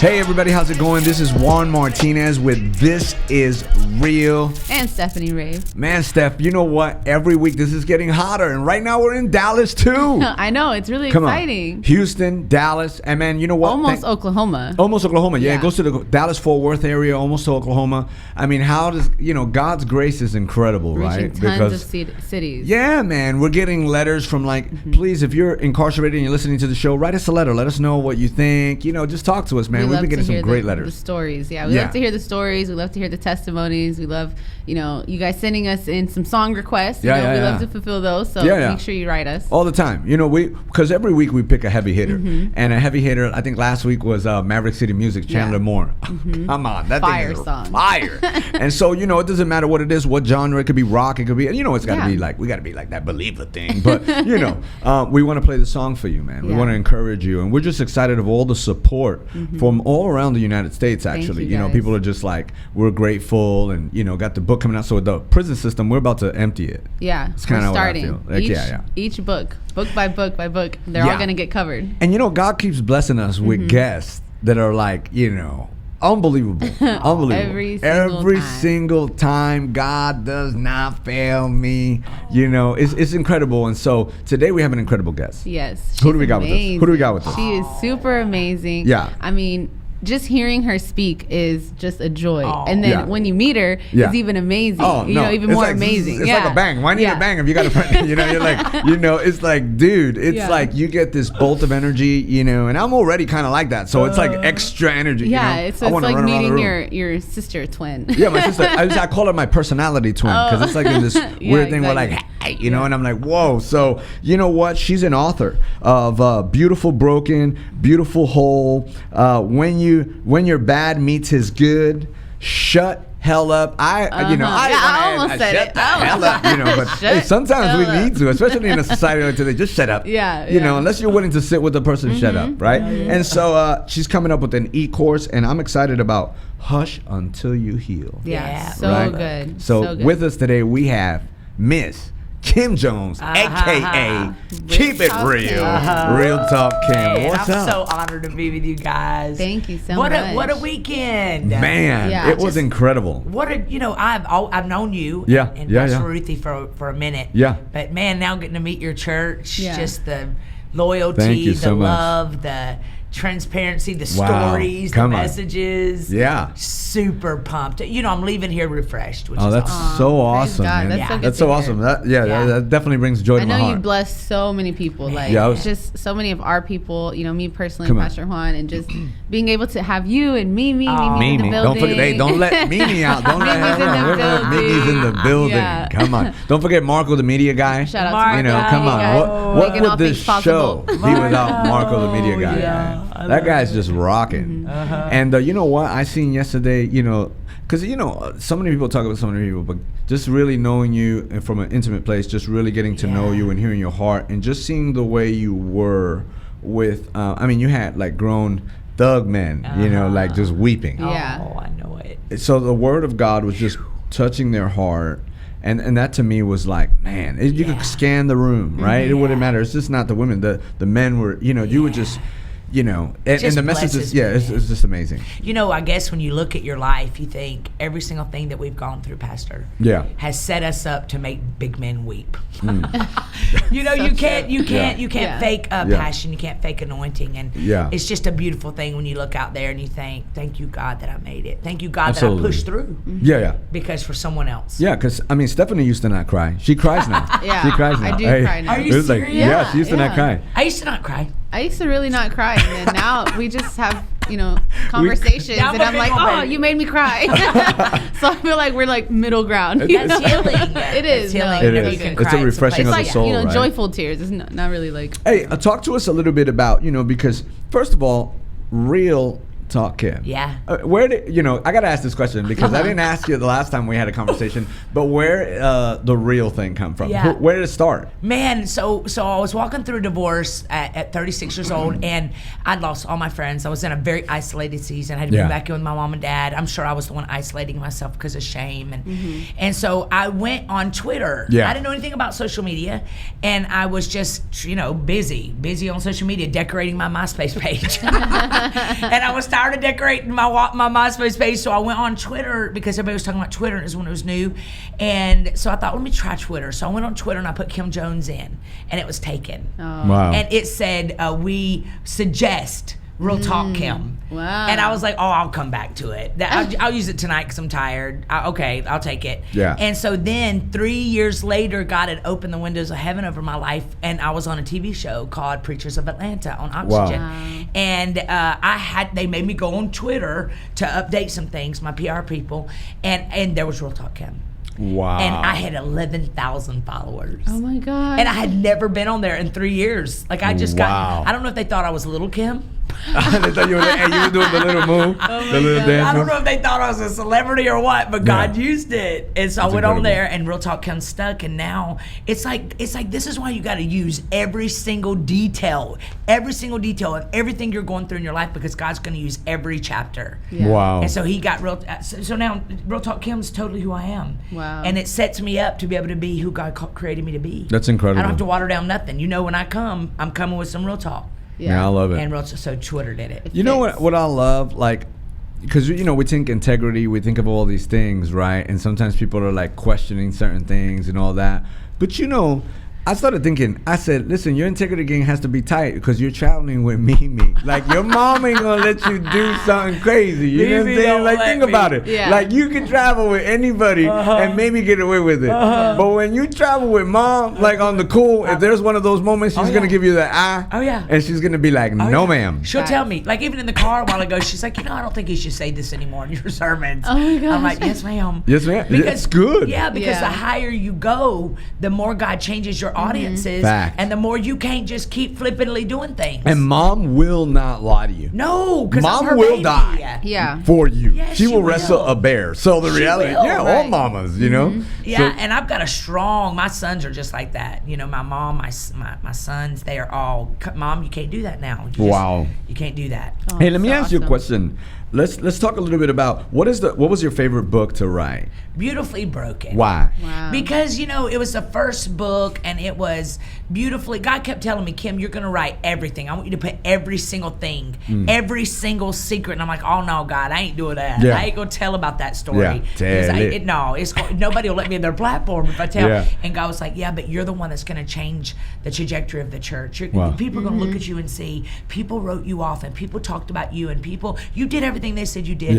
Hey everybody, how's it going? This is JUAN Martinez with This Is Real. And Stephanie Rave. Man, Steph, you know what? Every week this is getting hotter, and right now we're in Dallas too. I know, it's really Come exciting. on. Houston, Dallas, and man, you know what? Almost Oklahoma. Almost Oklahoma, yeah. Yeah. It goes to the Dallas-Fort Worth area, almost to Oklahoma. I mean, how does, God's grace is incredible, Reaching right? tons of cities. Yeah, man, we're getting letters from please, if you're incarcerated and you're listening to the show, write us a letter. Let us know what you think. Just talk to us, man. We've been getting some great letters. The stories, yeah. We love to hear the stories. We love to hear the testimonies. We love, you guys sending us in some song requests. We love to fulfill those. So make sure you write us all the time. Because every week we pick a heavy hitter, and a heavy hitter. I think last week was Maverick City Music, Chandler Moore. Come on, that fire thing is song. Fire. And so it doesn't matter what it is, what genre. It could be rock. It could be it's got to be we got to be like that believer thing. But we want to play the song for you, man. We want to encourage you, and we're just excited of all the support from all around the United States. Actually, people are just we're grateful, and got the book coming out. So the prison system, we're about to empty it. Yeah, it's kind of what I feel. Each book by book, they're all gonna get covered. And God keeps blessing us with guests that are unbelievable. Unbelievable. Every single time. God does not fail me. It's incredible. And so today we have an incredible guest. Yes. Who do we got with us? Who do we got with us? She is super amazing. Yeah. I mean, just hearing her speak is just a joy. And then when you meet her, it's even amazing. Oh, no. Even more amazing. It's like a bang. Why need a bang if you got a friend? You're it's like, dude, it's like you get this bolt of energy, and I'm already kind of like that. So it's like extra energy. Yeah, it's like meeting your sister twin. Yeah, my sister. I call her my personality twin because it's like in this weird thing where hey, and I'm like, whoa. So you know what? She's an author of Beautiful Broken, Beautiful Whole, When Your Bad Meets His Good, Shut Hell Up. I almost said it. Hell up, but hey, sometimes we need to, especially in a society like today. Just shut up. Unless you're willing to sit with the person, shut up, right? And so she's coming up with an e-course, and I'm excited about Hush Until You Heal. Good. So with us today we have Miss Kim Jones, a.k.a. Keep It Real. Real Talk Kim. What's up? I'm so honored to be with you guys. Thank you so much. What a weekend. Man, it was incredible. I've known you and Pastor Ruthie for a minute. Yeah. But man, now getting to meet your church, just the loyalty, the love, the transparency, the stories, the messages. Yeah. Super pumped. I'm leaving here refreshed. Which is awesome. So awesome, man. That's so awesome. That definitely brings joy to my heart. I know you bless so many people. Just so many of our people, me personally, Pastor Juan, and just being able to have you and Mimi in the building. Don't forget, don't let Mimi out. Don't let her out. Mimi's in the building. Yeah. Come on. Don't forget Marco, the media guy. Shout out to Marco. Come on. What would this show be without Marco, the media guy? Yeah. That guy's just rocking. And you know what? I seen yesterday, because, so many people talk about so many people, but just really knowing you and from an intimate place, just really getting to know you and hearing your heart and just seeing the way you were with, you had grown thug men, just weeping. Yeah. Oh, I know it. So the word of God was just touching their heart. And that to me was man, you could scan the room, right? It wouldn't matter. It's just not the women. The men were, you would just... and the message is, it's just amazing. I guess when you look at your life, you think every single thing that we've gone through, Pastor, has set us up to make big men weep. You can't fake passion, you can't fake anointing, and it's just a beautiful thing when you look out there and you think, thank you God that I made it, thank you God that I pushed through. Because for someone else. Yeah, because Stephanie used to not cry. She cries now. She cries now. I do cry now. Are you serious? She used to not cry. I used to not cry. I used to really not cry, and then now we just have, conversations, and I'm like, oh, you made me cry. So I feel like we're middle ground. That's healing. It is. Healing. It is. It's a refreshing of the soul, right? Joyful tears. It's not really Hey, talk to us a little bit about, because first of all, Real Talk Kim. Yeah. Where did I gotta ask this question because I didn't ask you the last time we had a conversation, but where the real thing come from? Yeah. Where did it start? Man, so I was walking through a divorce at 36 years old, and I'd lost all my friends. I was in a very isolated season. I had to be back in with my mom and dad. I'm sure I was the one isolating myself because of shame, and so I went on Twitter. Yeah. I didn't know anything about social media, and I was just busy on social media decorating my MySpace page, and I was tired tired of decorating my MySpace page, so I went on Twitter because everybody was talking about Twitter. It was when it was new, and so I thought, let me try Twitter. So I went on Twitter and I put Kim Jones in, and it was taken. Wow. And it said, we suggest Real Talk Kim. Wow. And I was like, I'll come back to it. I'll use it tonight because I'm tired. Okay, I'll take it. Yeah. And so then 3 years later, God had opened the windows of heaven over my life, and I was on a TV show called Preachers of Atlanta on Oxygen. Wow. And they made me go on Twitter to update some things, my PR people, and there was Real Talk Kim. Wow. And I had 11,000 followers. Oh my God. And I had never been on there in 3 years. Like I just got, I don't know if they thought I was Little Kim. They thought you were doing the little move, the little dance. I don't know if they thought I was a celebrity or what, but God used it. And so I went on there, and Real Talk Kim stuck, and now it's like this is why you got to use every single detail of everything you're going through in your life, because God's going to use every chapter. Yeah. Wow. And so he got so now Real Talk Kim's totally who I am. Wow. And it sets me up to be able to be who God created me to be. That's incredible. I don't have to water down nothing. You know, when I come, I'm coming with some real talk. Yeah, I love it. And so Twitter did it. You know what I love? Like, because, you know, we think integrity, we think of all these things, right? And sometimes people are like questioning certain things and all that. But, you know, I started thinking, I said, listen, your integrity game has to be tight because you're traveling with Mimi. Like, your mom ain't going to let you do something crazy. You know what I'm saying? Like, think about it. Yeah. Like, you can travel with anybody and maybe get away with it. But when you travel with mom, like, on the cool, if there's one of those moments, she's going to give you the eye. Oh, yeah. And she's going to be like, no, ma'am. She'll tell me. Like, even in the car a while ago, she's like, I don't think you should say this anymore in your sermons. Oh, my gosh. I'm like, yes, ma'am. Yes, ma'am. Because, it's good. Yeah, because the higher you go, the more God changes your audiences. Fact. And the more you can't just keep flippantly doing things. And mom will not lie to you. No, because mom will die for you. Yes, she will wrestle a bear. So the reality, all mamas, you know. Yeah, so, and I've got my sons are just like that. You know, my mom, my sons, they are all, Mom, you can't do that now. You can't do that. Oh, hey, let me ask you a question. Let's talk a little bit about what was your favorite book to write? Beautifully Broken. Why? Wow. Because, you know, it was the first book, and it was beautifully, God kept telling me, Kim, you're going to write everything. I want you to put every single thing, every single secret. And I'm like, oh no, God, I ain't doing that. Yeah. I ain't going to tell about that story. Yeah, nobody will let me in their platform if I tell. Yeah. And God was like, yeah, but you're the one that's going to change the trajectory of the church. People are going to look at you and see, people wrote you off, and people talked about you, and you did everything they said you did.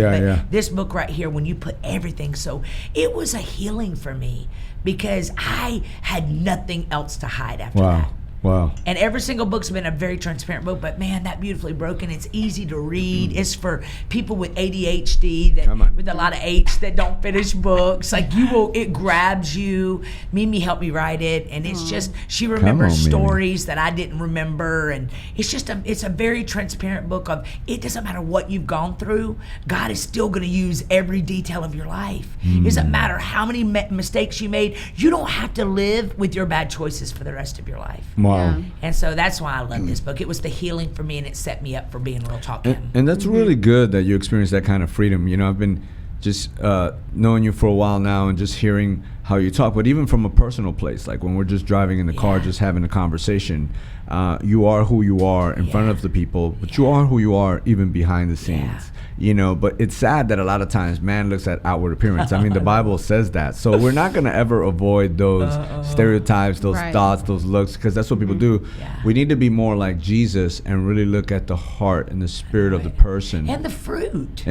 This book right here, when you put everything, so it was a healing for me because I had nothing else to hide after that. Wow. And every single book's been a very transparent book, but man, that Beautifully Broken, it's easy to read. It's for people with ADHD, with a lot of H that don't finish books. Like it grabs you. Mimi helped me write it, and it's just, she remembers stories that I didn't remember, and it's a very transparent book of, it doesn't matter what you've gone through, God is still going to use every detail of your life. It doesn't matter how many mistakes you made. You don't have to live with your bad choices for the rest of your life. Wow. Yeah. And so that's why I love this book. It was the healing for me, and it set me up for being Real Talk Kim. And that's really good that you experienced that kind of freedom. You know, I've been just knowing you for a while now and just hearing how you talk, but even from a personal place, like when we're just driving in the car, just having a conversation, you are who you are in front of the people, but you are who you are even behind the scenes. You know, but it's sad that a lot of times man looks at outward appearance. I mean, the Bible says that. So we're not going to ever avoid those stereotypes, those thoughts, those looks, because that's what people do. We need to be more like Jesus and really look at the heart and the spirit of the person. And the fruit.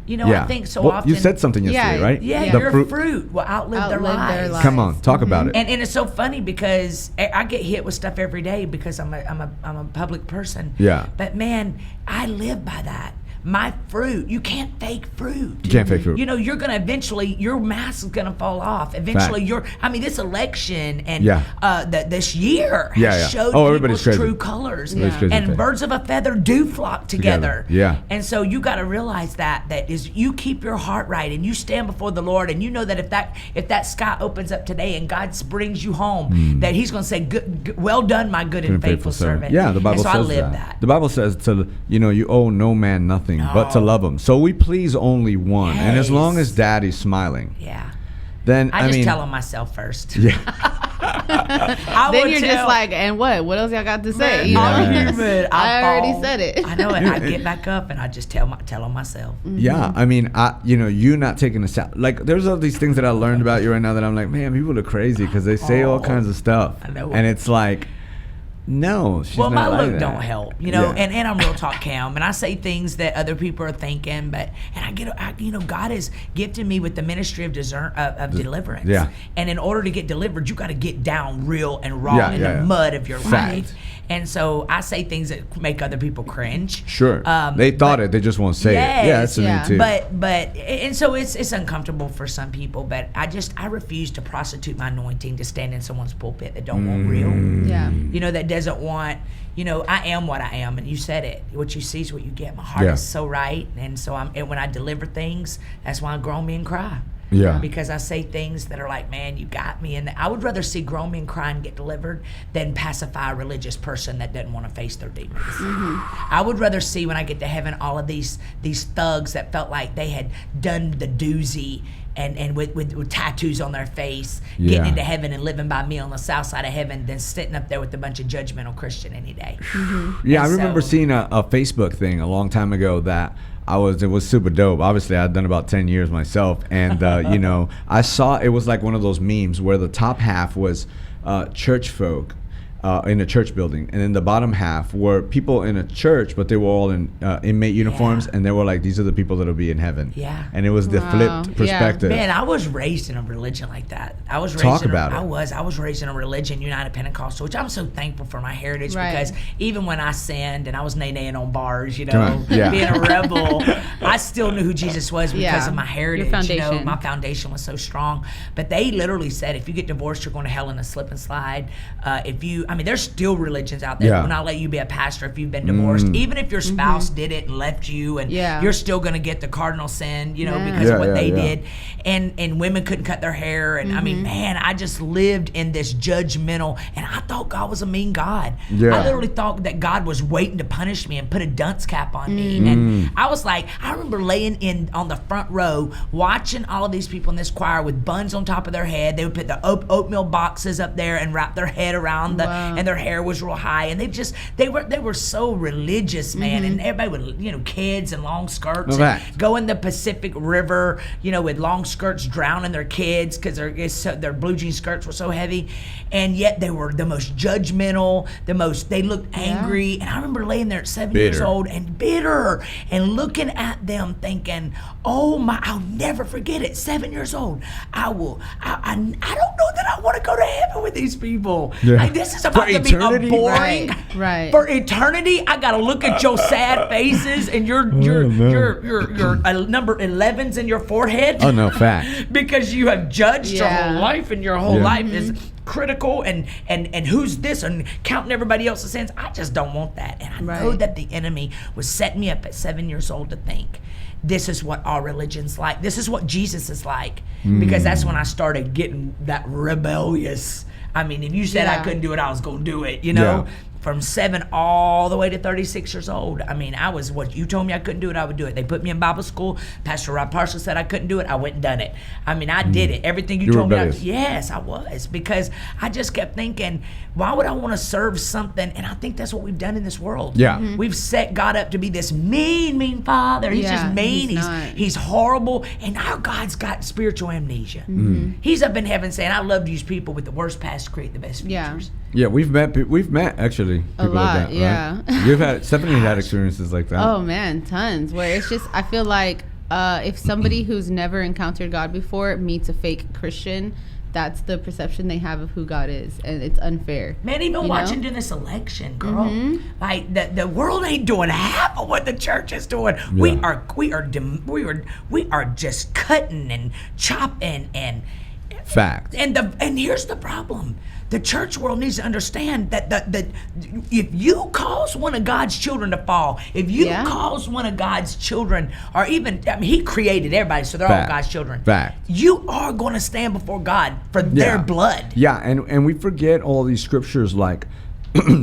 You know, I think so often. You said something yesterday, right? Yeah, your fruit will outlive their lives. Come on, talk about it. And it's so funny because I get hit with stuff every day because I'm a public person. Yeah. But man, I live by that. My fruit, you can't fake fruit. You can't fake fruit. You know, you're going to eventually, your mask is going to fall off. Eventually, this election and this year has showed people's true colors. And birds of a feather do flock together. Yeah. And so you got to realize that is you keep your heart right and you stand before the Lord, and you know that if that sky opens up today and God brings you home, that He's going to say, well done, my good and faithful servant. Yeah, the Bible says I live that. The Bible says you owe no man nothing but to love him. So we please only one. Yes. And as long as Daddy's smiling, then I just tell him myself first. Yeah. Then you're just like, and what else y'all got to say? I already said it. I know it. I get back up and I just tell on myself. Yeah, I mean, you not taking a shot. Like, there's all these things that I learned about you right now that I'm like, man, people are crazy because they say all kinds of stuff. I know. And it's like, no, she's not my like look that. don't help, and I'm real talk Cam, and I say things that other people are thinking, but God has gifted me with the ministry of deliverance. Yeah. And in order to get delivered, you got to get down real and raw in the mud of your life. And so I say things that make other people cringe. Sure. They thought it, they just won't say it. Yeah, that's me too. And so it's uncomfortable for some people, but I refuse to prostitute my anointing to stand in someone's pulpit that don't want real. Yeah. That doesn't want, I am what I am, and you said it. What you see is what you get. My heart is so right, and so and when I deliver things, that's why grown men cry. Yeah. Because I say things that are like, man, you got me. And I would rather see grown men cry and get delivered than pacify a religious person that doesn't want to face their demons. I would rather see when I get to heaven all of these thugs that felt like they had done the doozy and with tattoos on their face, getting into heaven and living by me on the south side of heaven than sitting up there with a bunch of judgmental Christian any day. Yeah, I remember seeing a Facebook thing a long time ago that it was super dope. Obviously, I'd done about 10 years myself, and I saw it was like one of those memes where the top half was church folk in a church building, and then the bottom half were people in a church, but they were all in inmate uniforms, and they were like, these are the people that'll be in heaven. Yeah. And it was the flipped perspective. Man, I was raised in a religion like that. I was raised in a religion, United Pentecostal, which I'm so thankful for my heritage, because even when I sinned and I was nay-naying on bars, being a rebel, I still knew who Jesus was because of my heritage. My foundation was so strong. But they literally said, if you get divorced, you're going to hell in a slip and slide. There's still religions out there that will not let you be a pastor if you've been divorced. Even if your spouse did it and left you, and you're still going to get the cardinal sin, because of what they did. And women couldn't cut their hair. And I just lived in this judgmental, and I thought God was a mean God. Yeah. I literally thought that God was waiting to punish me and put a dunce cap on me. And I was like, I remember laying on the front row watching all of these people in this choir with buns on top of their head. They would put the oatmeal boxes up there and wrap their head around and their hair was real high, and they were so religious, man. And everybody would, kids in long skirts, go in the Pacific River, with long skirts, drowning their kids because their blue jean skirts were so heavy, and yet they were the most judgmental, they looked angry. And I remember laying there at 7 years old and bitter and looking at them thinking, oh my, I'll never forget it. 7 years old, I don't know that I want to go to heaven with these people. Like, this is about to be a boring for eternity. I gotta look at your sad faces and your number 11s in your forehead. Oh no, fact. Because you have judged your whole life, and your whole life is critical and who's this, and counting everybody else's sins. I just don't want that. And I know that the enemy was setting me up at 7 years old to think, this is what all religion's like. This is what Jesus is like. Because that's when I started getting that rebellious. If you said I couldn't do it, I was going to do it, From 7 all the way to 36 years old. I was, what you told me I couldn't do it, I would do it. They put me in Bible school. Pastor Rob Parcell said I couldn't do it. I went and done it. I did it. Everything you told me. Yes, I was. Because I just kept thinking, why would I want to serve something? And I think that's what we've done in this world. Yeah. We've set God up to be this mean father. He's just mean. He's horrible. And our God's got spiritual amnesia. He's up in heaven saying, I love to use people with the worst past to create the best futures. Yeah, we've met actually people a lot, like that, right? You've had Stephanie had experiences like that. Oh man, tons. Where it's just, I feel like if somebody who's never encountered God before meets a fake Christian, that's the perception they have of who God is, and it's unfair. Man, even watching during this election, girl, like the world ain't doing half of what the church is doing. Yeah. We are just cutting and chopping and fact. And here's the problem. The church world needs to understand that if you cause one of God's children to fall, if you cause one of God's children, or even, He created everybody, so they're all God's children. You are going to stand before God for their blood. Yeah, and we forget all these scriptures like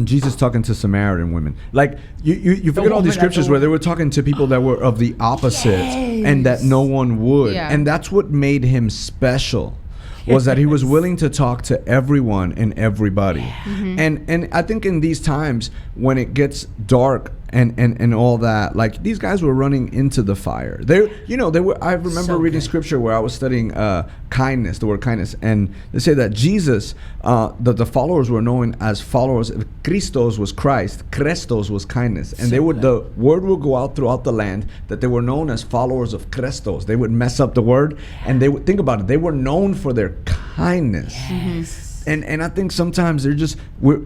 Jesus talking to Samaritan women. Like, you forget all these scriptures where they were talking to people that were of the opposite and that no one would. Yeah. And that's what made Him special. was that he was willing to talk to everyone and everybody. And I think in these times when it gets dark and all that, like these guys were running into the fire. They were. I remember reading scripture where I was studying kindness, the word kindness, and they say that Jesus, the followers were known as followers. Christos was Christ, Christos was kindness, and the word would go out throughout the land that they were known as followers of Christos. They would mess up the word, and they would think about it. They were known for their kindness. And I think sometimes they're just,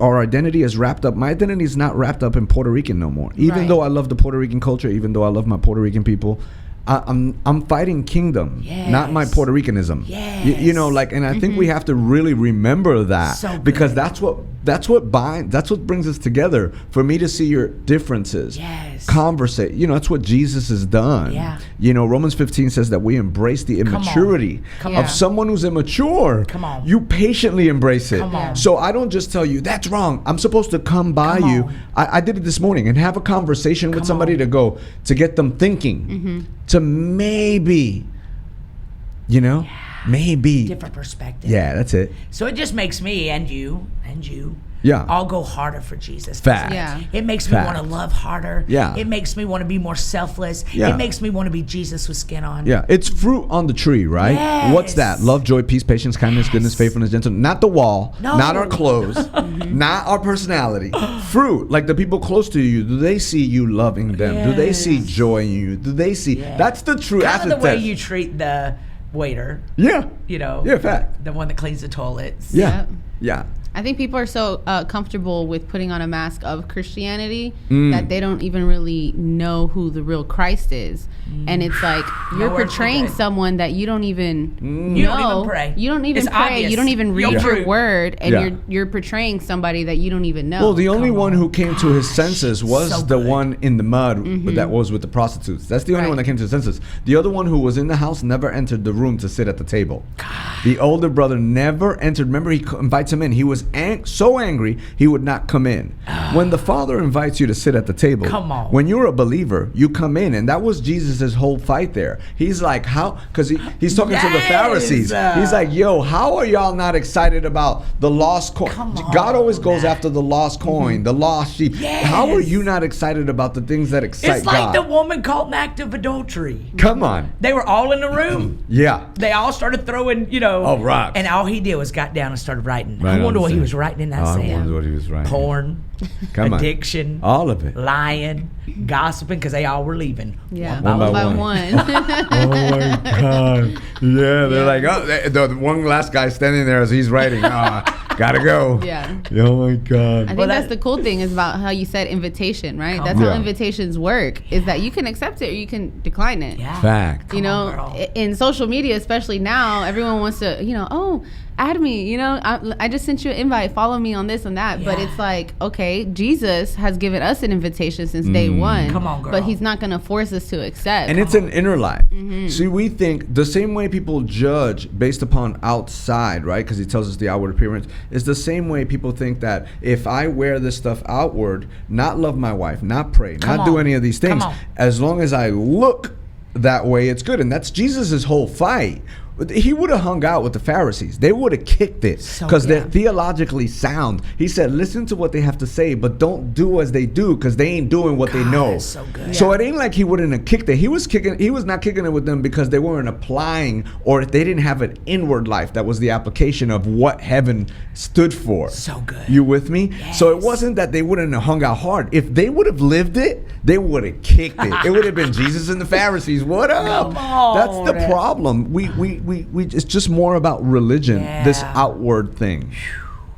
our identity is wrapped up. My identity is not wrapped up in Puerto Rican no more. Even though I love the Puerto Rican culture, even though I love my Puerto Rican people, I'm fighting kingdom, not my Puerto Ricanism. And I think we have to really remember that, because that's what brings us together. For me to see your differences, conversate. That's what Jesus has done. Romans 15 says that we embrace the immaturity of someone who's immature. You patiently embrace it. So I don't just tell you that's wrong. I'm supposed to come by you. I did it this morning and have a conversation with somebody to get them thinking. To maybe, maybe different perspective. Yeah, that's it. So it just makes me and you all go harder for Jesus. Fact. Yeah. It makes me want to love harder. Yeah. It makes me want to be more selfless. Yeah. It makes me want to be Jesus with skin on. Yeah, it's fruit on the tree, right? Yes. What's that? Love, joy, peace, patience, kindness, goodness, faithfulness, gentleness. Not the wall, not our clothes, not our personality. Fruit, like the people close to you, do they see you loving them? Do they see joy in you? Do they see? That's the true kind acid of the way test. you treat the waiter. Yeah. Yeah, fact. The one that cleans the toilets. Yeah. I think people are so comfortable with putting on a mask of Christianity that they don't even really know who the real Christ is. And it's like you're portraying someone that you don't even know. You don't even pray. You don't even It's pray. obvious. You don't even read You're your true. word, and you're portraying somebody that you don't even know. Well, the only one who came to his senses was the one in the mud that was with the prostitutes. That's the only one that came to his senses. The other one who was in the house never entered the room to sit at the table. The older brother never entered. Remember, he invites him in. He was so angry, he would not come in. When the Father invites you to sit at the table, when you're a believer, you come in. And that was Jesus' whole fight there. He's like, how? Because he's talking to the Pharisees. He's like, yo, how are y'all not excited about the lost coin? God always goes after the lost coin, the lost sheep. How are you not excited about the things that excite God? It's like the woman caught in act of adultery. Come on. They were all in the room. They all started throwing, rocks. And all he did was got down and started writing. I wonder what he was writing in that sand. I wonder what he was writing. Porn, addiction, all of it. Lying, gossiping, because they all were leaving. One by one. Oh my God. Yeah, they're like, the one last guy standing there as he's writing. Gotta go. Oh my God. I think that's the cool thing is about how you said invitation, right? That's how invitations work, is that you can accept it or you can decline it. Fact. In social media, especially now, everyone wants to, add me, I just sent you an invite, follow me on this and that. But it's like, okay, Jesus has given us an invitation since day one. Come on, girl. But he's not going to force us to accept. And it's an inner life. See, we think the same way people judge based upon outside, right? Because he tells us the outward appearance. It's the same way people think that if I wear this stuff outward, not love my wife, not pray, not do any of these things, as long as I look that way, it's good. And that's Jesus's whole fight. He would have hung out with the Pharisees. They would have kicked it because they're theologically sound. He said, listen to what they have to say, but don't do as they do because they ain't doing what they know. That's so good. So it ain't like he wouldn't have kicked it. He was not kicking it with them because they weren't applying, or they didn't have an inward life that was the application of what heaven stood for. So good. You with me? Yes. So it wasn't that they wouldn't have hung out hard. If they would have lived it, they would have kicked it. It would have been Jesus and the Pharisees. What up? That's the problem. We it's just more about religion, this outward thing.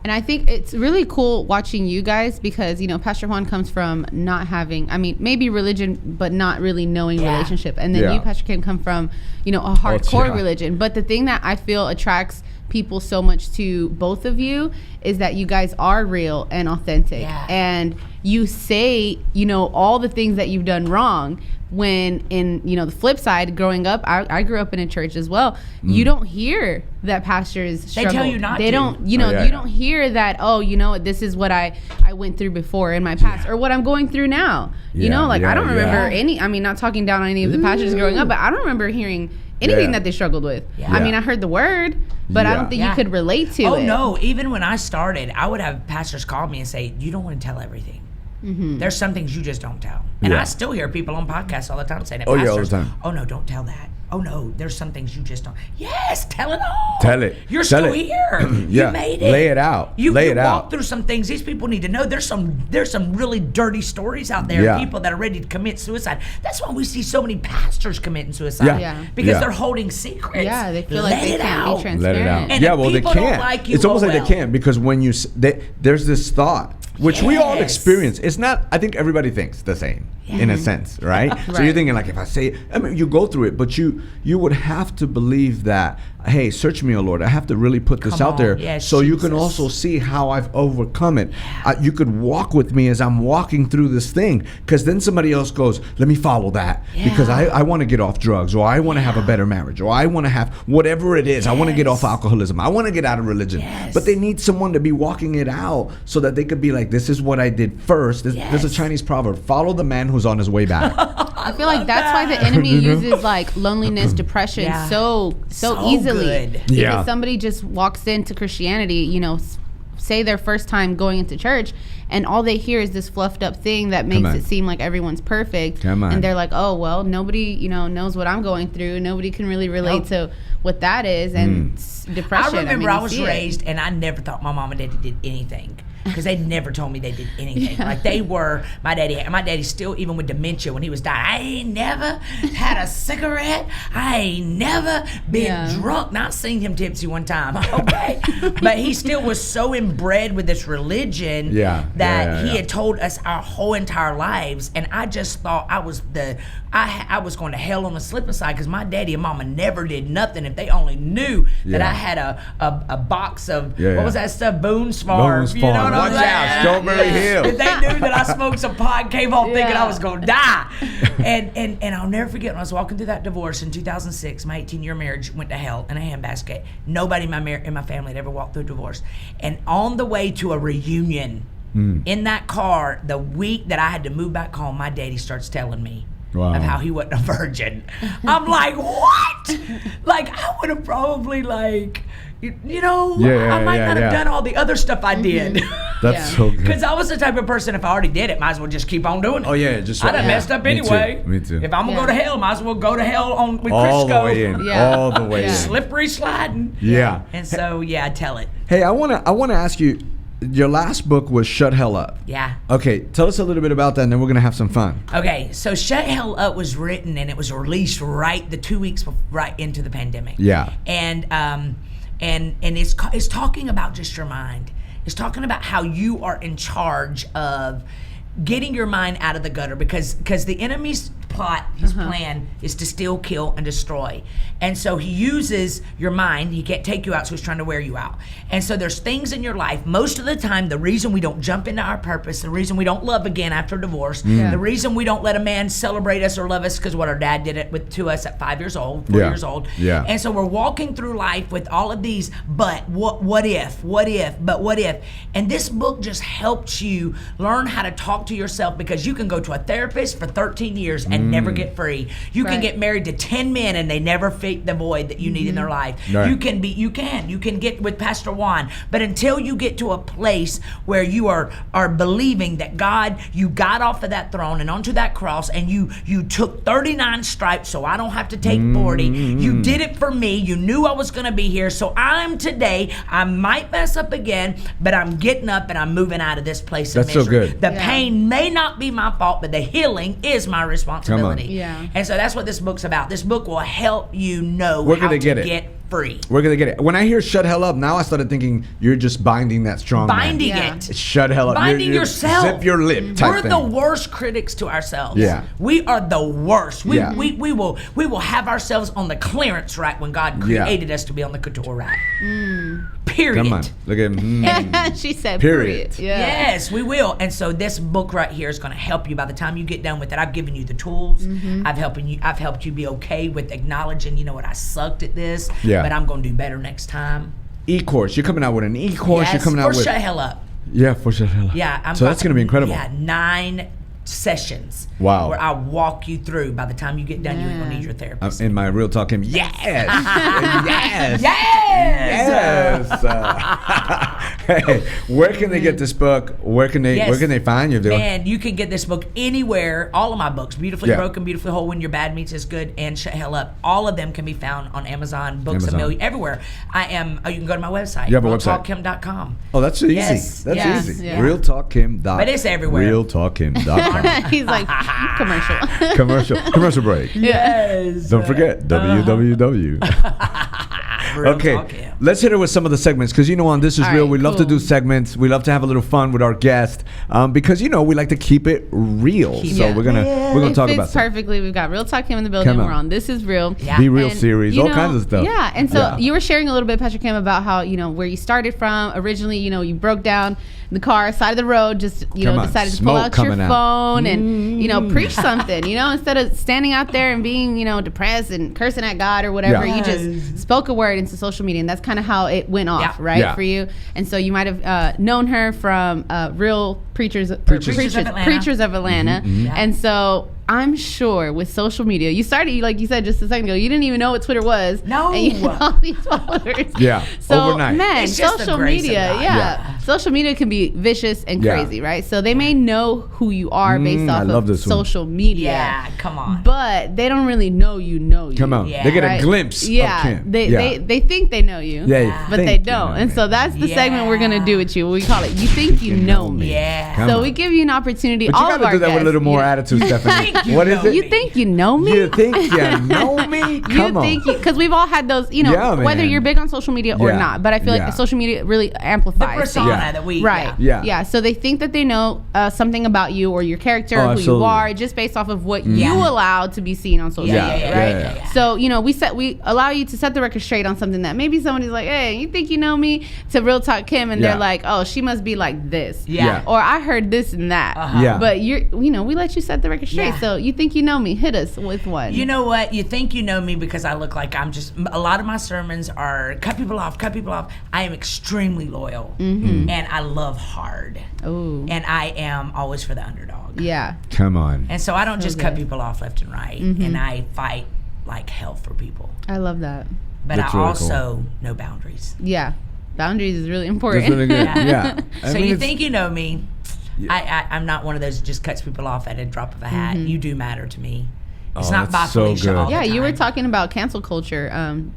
And I think it's really cool watching you guys because, Pastor Juan comes from not having, maybe religion, but not really knowing relationship. And then you, Pastor Kim, come from, a hardcore religion. But the thing that I feel attracts people so much to both of you is that you guys are real and authentic. And you say, all the things that you've done wrong. When in the flip side, growing up, I grew up in a church as well. You don't hear that pastors struggle. They tell you not to. They don't. You don't hear that. This is what I went through before in my past, or what I'm going through now. I don't remember any. Not talking down on any of the pastors growing up, but I don't remember hearing anything that they struggled with. I heard the word, but I don't think you could relate to it. Oh, no. Even when I started, I would have pastors call me and say, you don't want to tell everything. There's some things you just don't tell. And I still hear people on podcasts all the time saying that. Oh, yeah, all the time. Oh, no, don't tell that. Oh, no, there's some things you just don't. Yes, tell it all. Tell it. You're still here. You made it. Lay it out. You walk through some things. These people need to know there's some really dirty stories out there. People that are ready to commit suicide. That's why we see so many pastors committing suicide. Because they're holding secrets. Yeah, they feel like they can't be transparent. Let it out. And they can't. Like you, it's almost like they can't, because when you there's this thought, which we all experience. It's not, I think everybody thinks the same in a sense, right? So you're thinking like, if I say, I mean, you go through it, but you would have to believe that, hey, search me, O Lord. I have to really put this out there so you can also see how I've overcome it. You could walk with me as I'm walking through this thing, because then somebody else goes, let me follow that because I want to get off drugs, or I want to have a better marriage, or I want to have whatever it is. I want to get off alcoholism. I want to get out of religion. But they need someone to be walking it out so that they could be like, this is what I did first. There's a Chinese proverb, follow the man who's on his way back. I feel like that's why the enemy uses like loneliness, depression so easily. Because somebody just walks into Christianity, you know, say their first time going into church, and all they hear is this fluffed up thing that makes it seem like everyone's perfect. And they're like, oh, well, nobody, you know, knows what I'm going through. Nobody can really relate to what that is. And depression. I remember I was raised, and I never thought my mom and daddy did anything. Because they never told me they did anything. Like they were, my daddy still, even with dementia, when he was dying, I ain't never had a cigarette. I ain't never been drunk. Not seen him tipsy one time, okay? But he still was so inbred with this religion that he had told us our whole entire lives. And I just thought I was going to hell on the slipping side, because my daddy and mama never did nothing. If they only knew that I had a box of, what was that stuff? Boone's Farm. You know? Watch out, Strawberry Hill. If they knew that I smoked some pot, came home thinking I was going to die. And I'll never forget when I was walking through that divorce in 2006, my 18-year marriage went to hell in a handbasket. Nobody in my family had ever walked through a divorce. And on the way to a reunion, in that car, the week that I had to move back home, my daddy starts telling me of how he wasn't a virgin. I'm like, what? Like, I would have probably I might not have done all the other stuff I did. That's so good. Because I was the type of person, if I already did it, might as well just keep on doing it. Oh, yeah. Just I done messed up anyway. Me too. If I'm going to go to hell, might as well go to hell with all Crisco. The way in. All the way in. Slippery sliding. Yeah. And so, tell it. Hey, I want to ask you, your last book was Shut Hell Up. Yeah. Okay, tell us a little bit about that, and then we're going to have some fun. Okay, so Shut Hell Up was written, and it was released the 2 weeks right into the pandemic. Yeah. And it's talking about just your mind. It's talking about how you are in charge of getting your mind out of the gutter, because the enemy's plot, his plan is to steal, kill, and destroy. And so he uses your mind. He can't take you out, so he's trying to wear you out. And so there's things in your life, most of the time, the reason we don't jump into our purpose, the reason we don't love again after divorce, the reason we don't let a man celebrate us or love us, because what our dad did it to us at 5 years old, 4 years old. Yeah. And so we're walking through life with all of these, but what if, but what if? And this book just helps you learn how to talk to yourself, because you can go to a therapist for 13 years and never get free. You can get married to 10 men and they never fit the void that you need in their life. Right. You can get with Pastor JUAN, but until you get to a place where you are believing that God, you got off of that throne and onto that cross, and you took 39 stripes so I don't have to take 40. You did it for me. You knew I was going to be here. So today, I might mess up again, but I'm getting up and I'm moving out of this place of misery. That's so good. The pain may not be my fault, but the healing is my responsibility. Yeah. And so that's what this book's about. This book will help you know how to get free. We're going to get it. When I hear Shut Hell Up, now I started thinking you're just binding that strong Binding man. it. Shut hell up. Binding yourself. Zip your lip type We're thing. the worst critics to ourselves. Yeah. We are the worst. We Yeah. we will have ourselves on the clearance rack when God created us to be on the couture rack. Period. Come on. Look at him. She said Period. Yeah. Yes, we will. And so this book right here is going to help you. By the time you get done with it, I've given you the tools. I've helped you be okay with acknowledging, you know what, I sucked at this, but I'm going to do better next time. E-course. You're coming out with an e-course. Yes, you're coming out with Shut Hell Up. Yeah, for Shut Hell Up. Yeah. So that's going to be incredible. Yeah, 9 sessions. Wow. Where I walk you through. By the time you get done, you're going to need your therapist. In my real talk, yes. Yes. Yes. Hey, where can they get this book? Where can they find you? Man, you can get this book anywhere. All of my books, Beautifully Broken, Beautifully Whole, When Your Bad Meets Is Good, and Shut Hell Up. All of them can be found on Amazon, Books A Million, everywhere. You can go to my website. You have a website? RealTalkKim.com. Oh, that's easy. Yes. That's easy. Yeah. RealTalkKim.com. But it's everywhere. RealTalkKim.com. He's like, Commercial break. Yes. Don't forget, www. Okay, let's hit it with some of the segments because on This Is Real, we love to do segments. We love to have a little fun with our guests because we like to keep it real. So we're gonna talk about it. Perfectly. We've got Real Talk Kim in the building. We're on This Is Real. Be Real series, all kinds of stuff. Yeah, and so you were sharing a little bit, Pastor Kim, about how where you started from. Originally, you broke down the car, side of the road, just decided to pull out your phone and preach something. Instead of standing out there and being depressed and cursing at God or whatever, you just spoke a word into social media, and that's kind of how it went off, right, for you. And so you might have known her from Real Preachers of Atlanta. And so I'm sure with social media, you started, like you said just a second ago, you didn't even know what Twitter was. No. And you had all these followers. So, overnight. Man, social media, social media can be vicious and crazy, right? So they may know who you are based off of social media. Yeah, come on. But they don't really know you. Come on. They get a glimpse of Kim. They think they know you, but they don't. And so that's the segment we're going to do with you. We call it You Think You Know Me. Yeah. So we give you an opportunity. But you got to do that with a little more attitude, Stephanie. What is it? You think you know me? You think you know me? Come on. Because we've all had those, whether you're big on social media or not. But I feel like social media really amplifies the persona that we So they think that they know something about you or your character, who you are, just based off of what you allowed to be seen on social media, right? So we allow you to set the record straight on something that maybe somebody's like, hey, you think you know me? To Real Talk Kim, and they're like, oh, she must be like this, or I heard this and that, but we let you set the record straight. So you think you know me? Hit us with one. You know what? You think you know me because I look like I'm just. A lot of my sermons are cut people off. I am extremely loyal, and I love hard. Ooh. And I am always for the underdog. Yeah. Come on. And so I don't just cut people off left and right, and I fight like hell for people. I love that. But that's I really also know boundaries. Yeah. Boundaries is really important. That's really good. So you think you know me. I'm not one of those that just cuts people off at a drop of a hat. You do matter to me. It's not by Felicia all the time. You were talking about cancel culture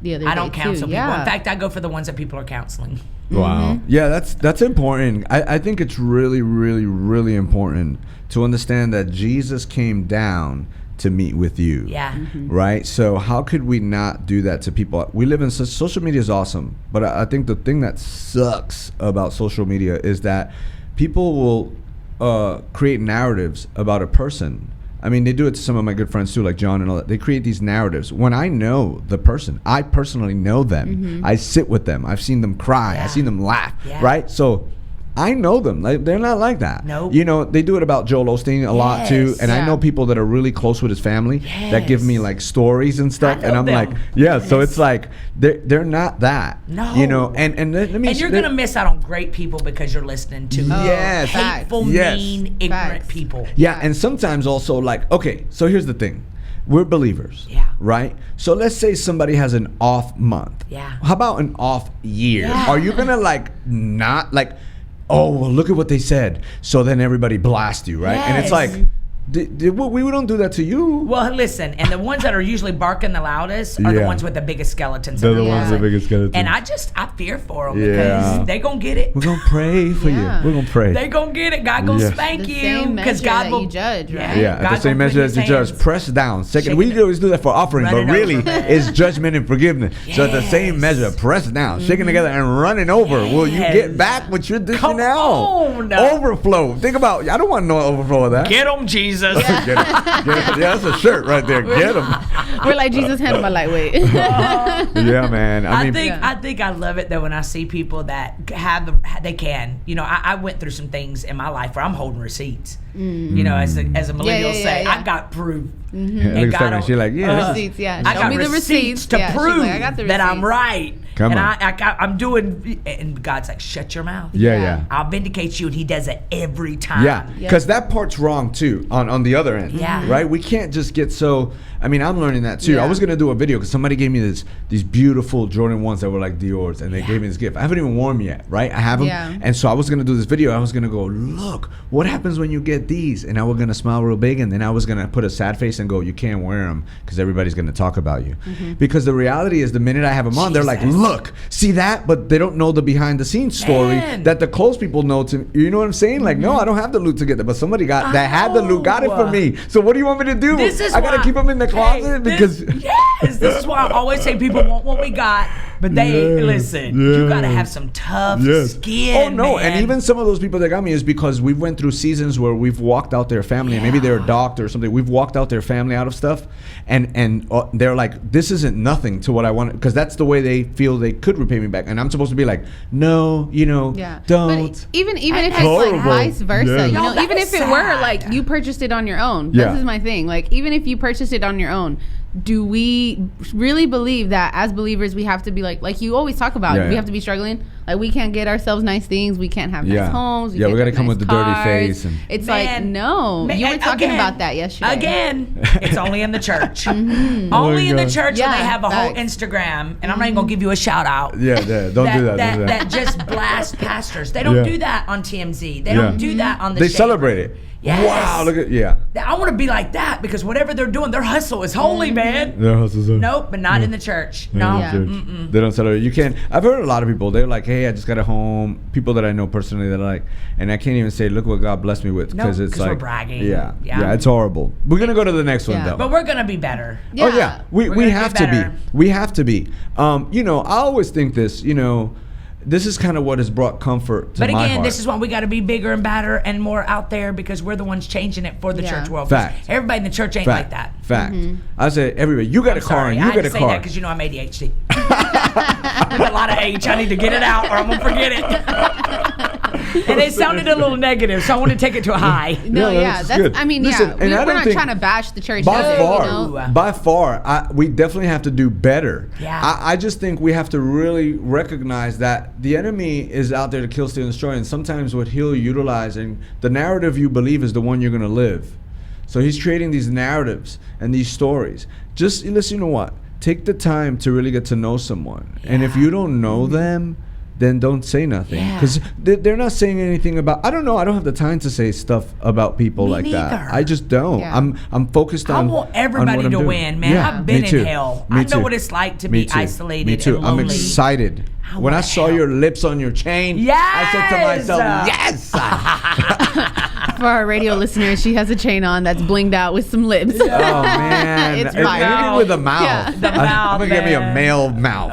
the other day. I don't counsel people. In fact, I go for the ones that people are counseling. Wow. Yeah, that's important. I think it's really, really, really important to understand that Jesus came down to meet with you. Yeah. Right? So how could we not do that to people? We live in social media is awesome, but I think the thing that sucks about social media is that people will create narratives about a person. I mean, they do it to some of my good friends too, like John and all that. They create these narratives. When I know the person, I personally know them. I sit with them. I've seen them cry. I've seen them laugh. Right? So I know them. They're not like that. Nope. They do it about Joel Osteen a lot too. And I know people that are really close with his family that give me like stories and stuff. And I'm like, so it's like they're not that. No. And let me. And you're gonna miss out on great people because you're listening to hateful, mean, ignorant people. Yeah, and sometimes also like, okay, so here's the thing. We're believers, right? So let's say somebody has an off month. Yeah. How about an off year? Yeah. Are you gonna not oh, well, look at what they said. So then everybody blast you, right? Yes. And it's like, we don't do that to you. Well, listen, and the ones that are usually barking the loudest are the ones with the biggest skeletons. They're the ones with the biggest skeletons. And I fear for them because they going to get it. We're going to pray for you. We're going to pray. They going to get it. God going to spank you. Because God will judge, right? Yeah, the same measure as you judge. Press down. Second, we always do that for offering, but really it's judgment and forgiveness. So it's the same measure. Press down, shaking together, and running over. Will you get back what you're dishing out? Overflow. Think about, I don't want no overflow of that. Get them, Jesus. Yeah, that's a shirt right there. Get them. We're like, Jesus, handle my lightweight. Yeah, man. I think I love it though when I see people that they can. I went through some things in my life where I'm holding receipts. You know, as a millennial say, I got proof. And she's like, receipts, I got me the receipts to prove like, I got the that I'm right. I'm doing, and God's like, shut your mouth. I'll vindicate you, and he does it every time. Yeah, because that part's wrong too on the other end. Right? We can't just get so, I mean, I'm learning that too. I was going to do a video because somebody gave me these beautiful Jordan 1s that were like Dior's, and they gave me this gift. I haven't even worn them yet, right? I have them. And so I was going to do this video. I was going to go, look, what happens when you get these? And I was going to smile real big, and then I was going to put a sad face and go, you can't wear them because everybody's going to talk about you. Because the reality is the minute I have them on, they're like, look, see that? But they don't know the behind the scenes story that the close people know. You know what I'm saying? Like, no, I don't have the loot to get there, but somebody that had the loot got it for me. So what do you want me to do? I got to keep them in the closet because... This is why I always say people want what we got, but they listen. You got to have some tough skin. Oh no, man. And even some of those people that got me is because we went through seasons where we've walked out their family, and maybe they're a doctor or something. We've walked out their family out of stuff, and they're like, this isn't nothing to what I want, because that's the way they feel they could repay me back, and I'm supposed to be like, no, don't. But even if it's like vice versa, even if it were like you purchased it on your own. This is my thing. Like, even if you purchased it on your own, do we really believe that as believers we have to be like you always talk about, we have to be struggling? Like, we can't get ourselves nice things, we can't have nice homes, we got to come with the dirty face. And it's like, no, you were talking about that yesterday. Again, it's only in the church. Only in the church where they have a whole Instagram, and I'm not even going to give you a shout out. Don't do that. That just blast pastors. They don't do that on TMZ. They don't do that on the They celebrate it. Yes. Wow, look at I want to be like that, because whatever they're doing, their hustle is holy, man. Their hustle's nope, but not in the church. No, they don't celebrate. You can't. I've heard a lot of people. They're like, hey, I just got a home. People that I know personally that are like, and I can't even say, look what God blessed me with, because it's like we're bragging. Yeah, it's horrible. We're gonna go to the next one though. But we're gonna be better. We have to be. We have to be. I always think this. This is kind of what has brought comfort to my heart. But again, this is why we got to be bigger and badder and more out there, because we're the ones changing it for the church world. Fact. Everybody in the church ain't like that. Fact. I say, everybody, you got a car and you got a car. I say that because I'm ADHD. With a lot of H, I need to get it out or I'm going to forget it. And it sounded a little negative, so I want to take it to a high. That's good. I mean, listen, we're not trying to bash the church. By far, we definitely have to do better. I just think we have to really recognize that the enemy is out there to kill, steal, and destroy, and sometimes what he'll utilize, and the narrative you believe is the one you're going to live. So he's creating these narratives and these stories. Just listen, you know what? Take the time to really get to know someone. And if you don't know them, then don't say nothing, because they're not saying anything about. I don't know. I don't have the time to say stuff about people like that. I just don't. I'm focused on. I want everybody to win, man. I've been in hell. I know what it's like to be isolated. Me too. And lonely. I'm excited. When I saw your lips on your chain, I said to myself, yes. For our radio listeners, she has a chain on that's blinged out with some lips. Oh man, it's fire. Anything with a mouth. Yeah. The mouth. I'm gonna give me a male mouth.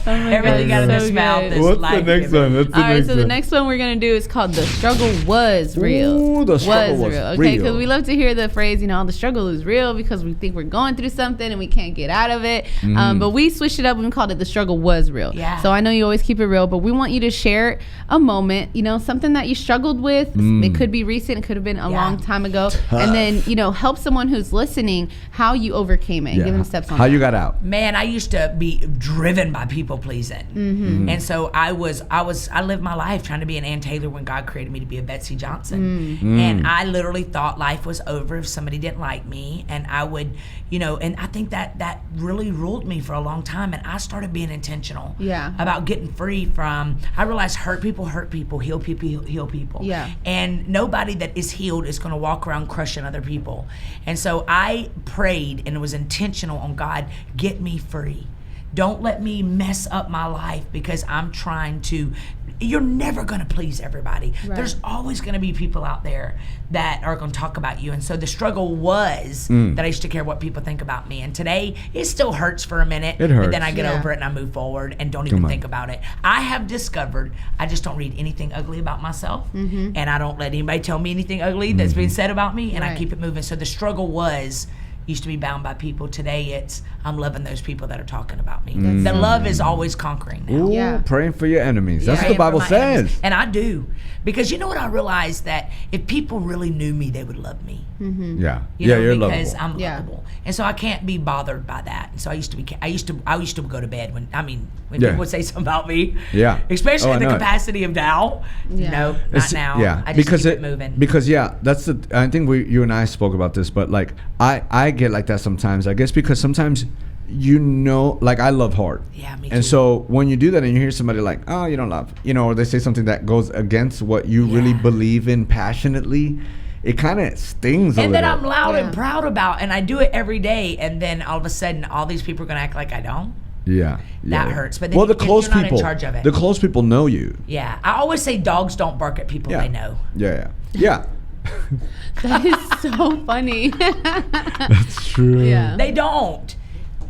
Everything got in this mouth. What's the next one? All right, so the next one we're gonna do is called "The Struggle Was Real." Ooh, the struggle was real. Okay, because we love to hear the phrase, the struggle is real, because we think we're going through something and we can't get out of it. But we switched it up and we called it "The Struggle Was Real." Yeah. So I know you always keep it real, but we want you to share a moment, something that you struggled with. It could be recent, it could have been a long time ago. Tough. And then, help someone who's listening how you overcame it. Give them steps on how that. you got out. Man, I used to be driven by people pleasing. And so I lived my life trying to be an Ann Taylor when God created me to be a Betsy Johnson. And I literally thought life was over if somebody didn't like me. And I would, and I think that really ruled me for a long time. And I started being intentional about getting free from, I realized hurt people, heal people, heal people. Yeah. And nobody that is healed is going to walk around crushing other people. And so I prayed and was intentional on God, get me free. Don't let me mess up my life because I'm trying to. You're never going to please everybody. Right. There's always going to be people out there that are going to talk about you. And so the struggle was that I used to care what people think about me. And today, it still hurts for a minute. It hurts. But then I get over it and I move forward and don't even think about it. I have discovered I just don't read anything ugly about myself. And I don't let anybody tell me anything ugly that's been said about me. And I keep it moving. So the struggle was used to be bound by people. Today it's I'm loving those people that are talking about me. The love is always conquering now. Ooh, praying for your enemies. That's what the Bible says. Enemies. And I do. Because you know what I realized, that if people really knew me, they would love me. Yeah. You're lovable. Because I'm lovable. And so I can't be bothered by that. And so I used to go to bed when people would say something about me. Yeah. Especially in the capacity of now. Yeah. No, not now. Yeah. I just keep it moving. Because that's I think you and I spoke about this, but like I get like that sometimes. I guess because sometimes like I love hard. Yeah, me too. And so when you do that and you hear somebody like, oh, you don't love, or they say something that goes against what you really believe in passionately, it kind of stings a little. And then I'm loud and proud about, and I do it every day, and then all of a sudden all these people are going to act like I don't. Yeah. That hurts. But then the close people, not in charge of it. The close people know you. Yeah. I always say dogs don't bark at people they know. Yeah. That is so funny. That's true. Yeah. They don't.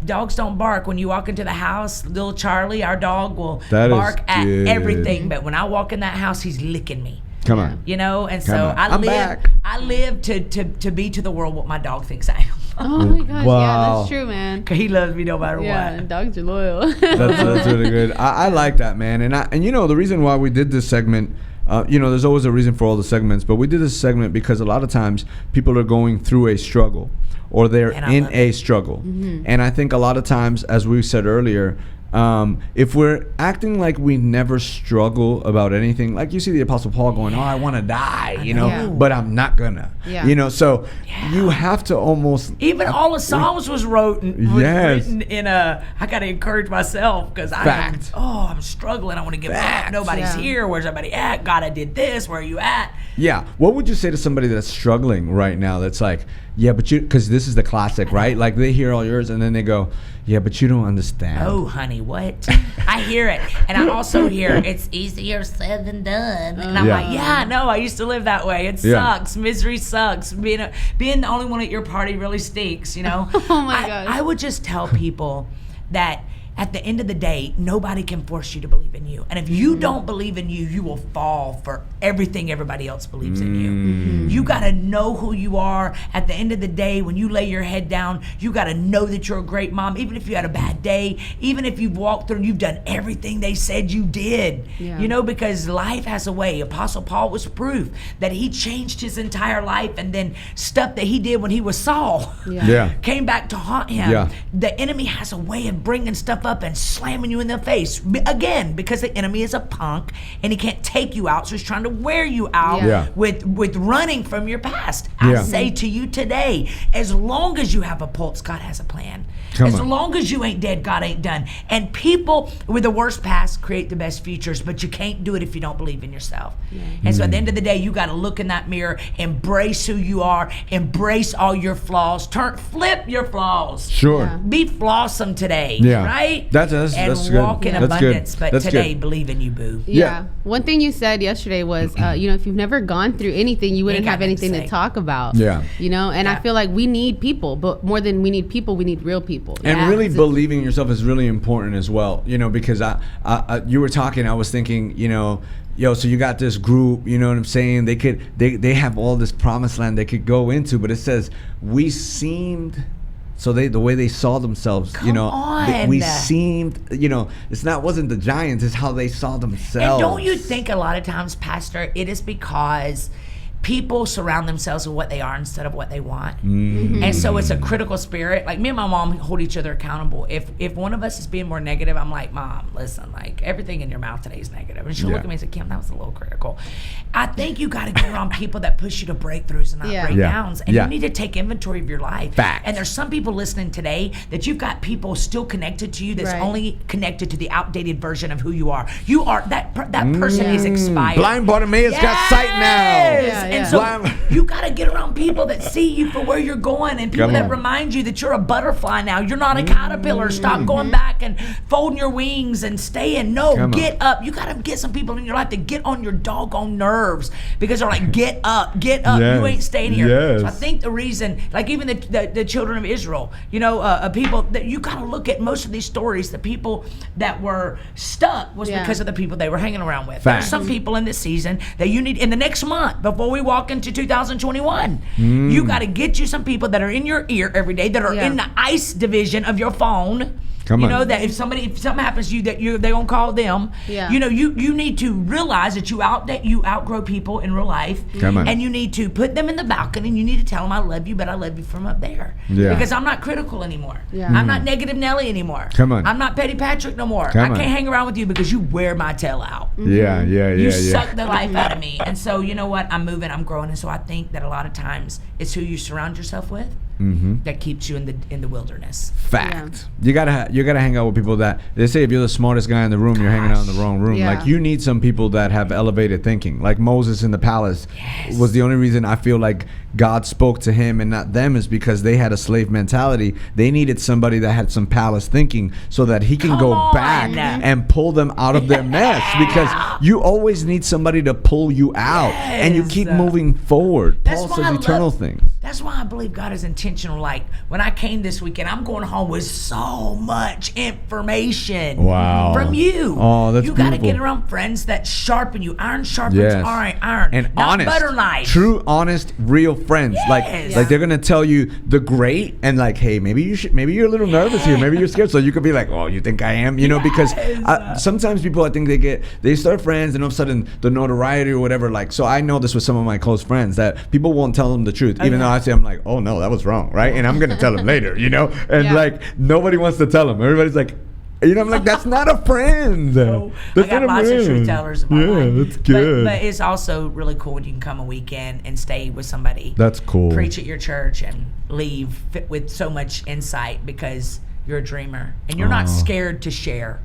Dogs don't bark. When you walk into the house, little Charlie, our dog, will bark at everything. But when I walk in that house, he's licking me. Come on. And so I live to be to the world what my dog thinks I am. Oh my gosh, yeah, that's true, man. Cause he loves me no matter what. Yeah, dogs are loyal. That's really good. I like that, man. And the reason why we did this segment, there's always a reason for all the segments, but we did this segment because a lot of times people are going through a struggle or they're in a struggle. And I think a lot of times, as we said earlier, if we're acting like we never struggle about anything, like you see the Apostle Paul going, I want to die, but I'm not gonna, so you have to almost, even all the Psalms was written in I got to encourage myself because I'm struggling. I want to give up. Nobody's here. Where's everybody at? God, I did this. Where are you at? Yeah. What would you say to somebody that's struggling right now? That's like, but because this is the classic, right? Like they hear all yours and then they go, but you don't understand. Oh, honey, what? I hear it. And I also hear it's easier said than done. And I'm like, I used to live that way. It sucks. Misery sucks. Being the only one at your party really stinks, Oh my gosh. I would just tell people that at the end of the day, nobody can force you to believe in you. And if you don't believe in you, you will fall for everything everybody else believes in you. You got to know who you are. At the end of the day, when you lay your head down, you got to know that you're a great mom. Even if you had a bad day, even if you've walked through and you've done everything they said you did. Because life has a way. Apostle Paul was proof that he changed his entire life, and then stuff that he did when he was Saul came back to haunt him. The enemy has a way of bringing stuff up and slamming you in the face again, because the enemy is a punk and he can't take you out, so he's trying to wear you out with running from your past. I say to you today, as long as you have a pulse, God has a plan. As long as you ain't dead, God ain't done. And people with the worst past create the best futures, but you can't do it if you don't believe in yourself. And so at the end of the day, you got to look in that mirror, embrace who you are, embrace all your flaws, flip your flaws. Be flawsome today, right? That's walk good. in abundance. But today, believe in you, boo. One thing you said yesterday was, if you've never gone through anything, you wouldn't have anything to talk about. And I feel like we need people, but more than we need people, we need real people. And really believing in yourself is really important as well. Because you were talking, I was thinking, so you got this group, you know what I'm saying? They have all this promised land they could go into, but it says we seemed. So the way they saw themselves, we seemed, wasn't the giants, it's how they saw themselves. And don't you think a lot of times, Pastor, it is because people surround themselves with what they are instead of what they want. And so it's a critical spirit. Like me and my mom hold each other accountable. If one of us is being more negative, I'm like, Mom, listen, like everything in your mouth today is negative. And she'll look at me and say, Kim, that was a little critical. I think you got to get around people that push you to breakthroughs and not breakdowns. And you need to take inventory of your life. Fact. And there's some people listening today that you've got people still connected to you that's only connected to the outdated version of who you are. You are that person is expired. Blind Bartimaeus got sight now. And so you got to get around people that see you for where you're going, and people that remind you that you're a butterfly now. You're not a caterpillar. Stop going back and folding your wings and staying. No, get up. You got to get some people in your life that get on your doggone nerves, because they're like, get up. You ain't staying here. So I think the reason, like even the children of Israel, people that you got to look at most of these stories, the people that were stuck was because of the people they were hanging around with. There's some people in this season that you need in the next month before we we walk into 2021. You got to get you some people that are in your ear every day, that are in the ICE division of your phone. That if something happens to you, that they're gonna call them. You need to realize that you outgrow people in real life, and you need to put them in the balcony, and you need to tell them, I love you, but I love you from up there, because I'm not critical anymore. I'm not negative Nelly anymore. I'm not petty Patrick no more. I can't hang around with you because you wear my tail out. You suck the life out of me. And so you know what? I'm moving, I'm growing, and so I think that a lot of times it's who you surround yourself with. That keeps you in the wilderness. Fact. You gotta hang out with people that they say if you're the smartest guy in the room, you're hanging out in the wrong room. Like you need some people that have elevated thinking. Like Moses in the palace was the only reason I feel like God spoke to him and not them is because they had a slave mentality. They needed somebody that had some palace thinking so that he can go back and pull them out of their mess, because you always need somebody to pull you out and you keep moving forward. Paul says eternal things. That's why I believe God is intentional. Like when I came this weekend, I'm going home with so much information from you. Oh, that's you got to get around friends that sharpen you. Iron sharpens iron. And not honest, butter knife. True, honest, real friends. Like they're gonna tell you the great and like, hey, maybe you're a little nervous here. Maybe you're scared. So you could be like, oh, you think I am? You know, because sometimes people, I think they start friends and all of a sudden the notoriety or whatever. Like, so I know this with some of my close friends that people won't tell them the truth, even though I say I'm like, oh no, that was wrong, right? And I'm gonna tell them later, you know. And like nobody wants to tell them. Everybody's like, you know, I'm like, that's not a friend. No, I got lots of truth tellers in my life. That's good. But it's also really cool when you can come a weekend and stay with somebody. That's cool. Preach at your church and leave with so much insight because you're a dreamer and you're not scared to share.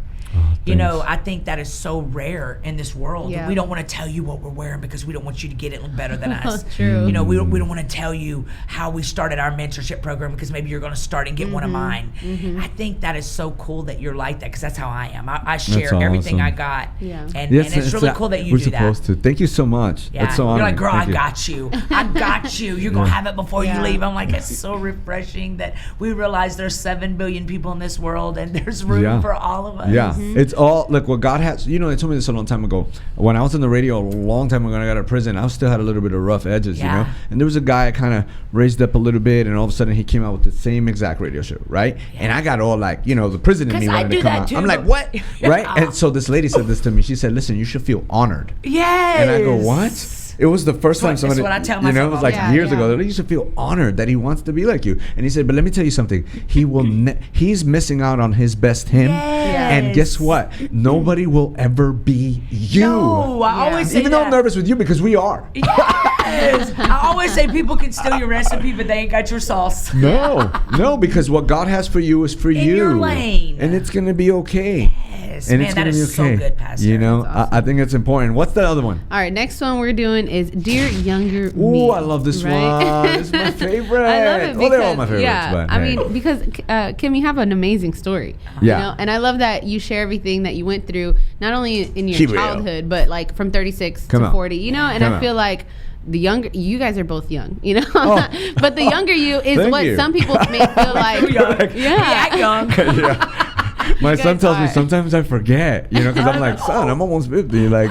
You know, I think that is so rare in this world. We don't want to tell you what we're wearing because we don't want you to get it better than us. True. You know, we don't want to tell you how we started our mentorship program because maybe you're going to start and get one of mine. I think that is so cool that you're like that because that's how I am. I share everything I got. And it's really cool that you do that. We're supposed to. Thank you so much. That's so You're honoring. like, girl, I got you. I got you. You're going to have it before you leave. I'm like, it's so refreshing that we realize there's 7 billion people in this world and there's room for all of us. It's all, look, what God has, you know, they told me this a long time ago. When I was in the radio a long time ago and I got out of prison, I still had a little bit of rough edges, you know? And there was a guy I kind of raised up a little bit, and all of a sudden he came out with the same exact radio show, right? And I got all like, you know, the prison in me wanted to come out. I'm like, what? Right? And so this lady said this to me. She said, listen, you should feel honored. And I go, what? It was the first time somebody, that's what I tell myself, you know, it was like years ago. You should feel honored that he wants to be like you. And he said, but let me tell you something. He will. He's missing out on his best him. And guess what? Nobody will ever be you. No, I always say even though I'm nervous with you because we are. I always say people can steal your recipe, but they ain't got your sauce. No, because what God has for you is for you. In your lane. And it's going to be okay. And man, that is so good, Pastor. You know, awesome. I think it's important. What's the other one? All right, next one we're doing is Dear Younger Me. Ooh, I love this one. It's my favorite. I love it because, they're all my favorites. But, I mean, because Kim, you have an amazing story. You know? And I love that you share everything that you went through, not only in your childhood, but like from 36 to 40. You know, and I feel like the younger, you guys are both young, you know, but the younger you is what some people may feel like. Young. My son tells me sometimes I forget, you know, because I'm like, son, I'm almost 50. Like,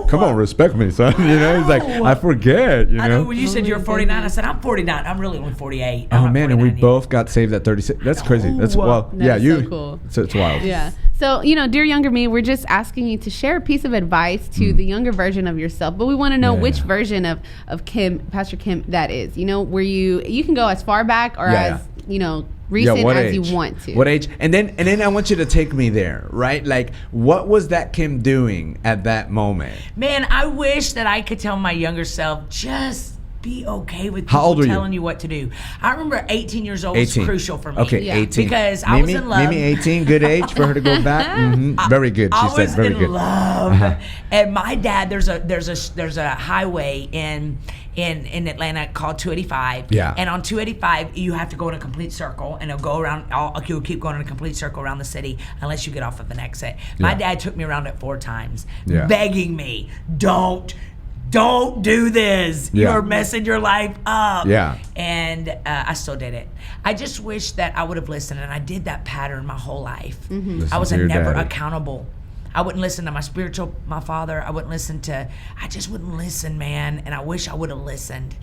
come on, respect me, son. You know, he's like, I forget, you know. I know when you said you're 49, I said, I'm 49. I'm really only 48. Oh, man, and we both got saved at 36. That's crazy. That's, well, so cool. It's wild. Yeah. So, you know, Dear Younger Me, we're just asking you to share a piece of advice to the younger version of yourself. But we want to know which version of Kim, Pastor Kim, that is. You know, where you can go as far back or as, you know, recent as age? You want to. What age? And then I want you to take me there, right? Like, what was that Kim doing at that moment? Man, I wish that I could tell my younger self, just be okay with people telling you what to do. I remember 18 years old was crucial for me. Okay, 18. Because I was in love. Mimi, 18, good age for her to go back. Very good. She said very good. I was in love. And my dad, there's a highway in Atlanta called 285. Yeah. And on 285, you have to go in a complete circle, and it'll go around. You'll keep going in a complete circle around the city unless you get off of an exit. My dad took me around it 4 times, begging me, don't do this. You're messing your life up. And I still did it. I just wish that I would have listened, and I did that pattern my whole life. I was never accountable. I wouldn't listen to my father. I just wouldn't listen, man. And I wish I would have listened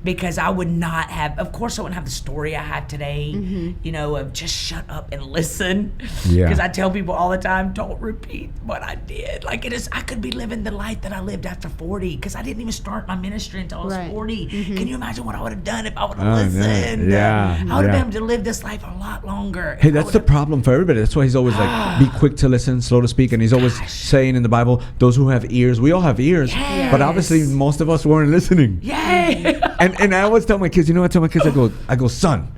because I would not have, of course I wouldn't have the story I have today, you know, of just shut up and listen. Because I tell people all the time, don't repeat what I did. Like I could be living the life that I lived after 40 because I didn't even start my ministry until I was 40. Can you imagine what I would have done if I would have listened? I would have been able to live this life a lot longer. Hey, that's the problem for everybody. That's why he's always like, be quick to listen, slow to speak. And he's always saying in the Bible, those who have ears, we all have ears. But obviously most of us weren't listening. And I always tell my kids, you know what I tell my kids? I go, son,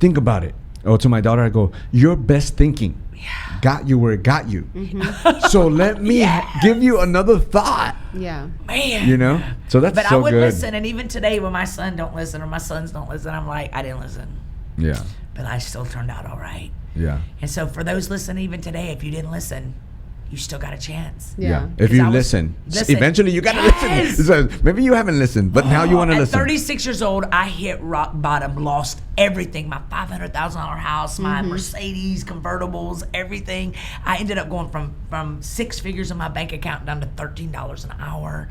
think about it. Or to my daughter, I go, your best thinking got you where it got you. So let me give you another thought. Man. You know? So that's but so I would good. listen. And even today when my son don't listen or my sons don't listen, I'm like, I didn't listen. But I still turned out all right. And so for those listening even today, if you didn't listen, you still got a chance. If you listen, eventually you got to listen. So maybe you haven't listened, but now you want to listen. At 36 years old, I hit rock bottom, lost everything. My $500,000 house, my Mercedes, convertibles, everything. I ended up going from 6 figures in my bank account down to $13 an hour.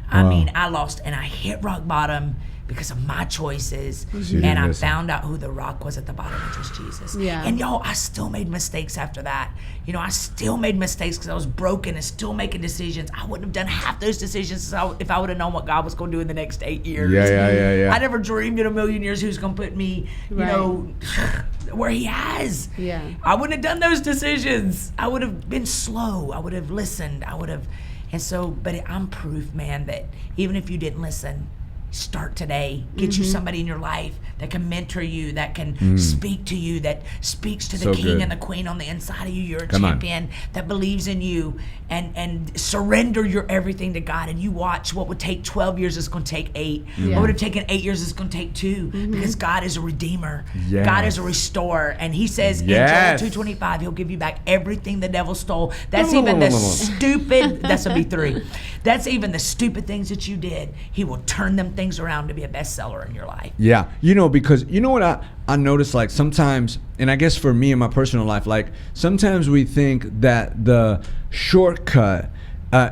I mean, I lost, and I hit rock bottom because of my choices, and I found out who the rock was at the bottom, which was Jesus. And y'all, I still made mistakes after that. You know, I still made mistakes because I was broken and still making decisions. I wouldn't have done half those decisions if I would have known what God was going to do in the next 8 years. I never dreamed in a million years He was going to put me, you know, where He has. I wouldn't have done those decisions. I would have been slow. I would have listened. And so, but I'm proof, man, that even if you didn't listen, start today. Get you somebody in your life that can mentor you, that can speak to you, that speaks to the king and the queen on the inside of you. You're a champion that believes in you, and surrender your everything to God. And you watch what would take 12 years is going to take 8. What would have taken 8 years is going to take 2, because God is a redeemer. God is a restorer. And He says in Joel 2:25, He'll give you back everything the devil stole. That's even the stupid, that's a B3. That's even the stupid things that you did. He will turn them things around to be a bestseller in your life. You know, because you know what I notice, like sometimes, and I guess for me in my personal life, like sometimes we think that the shortcut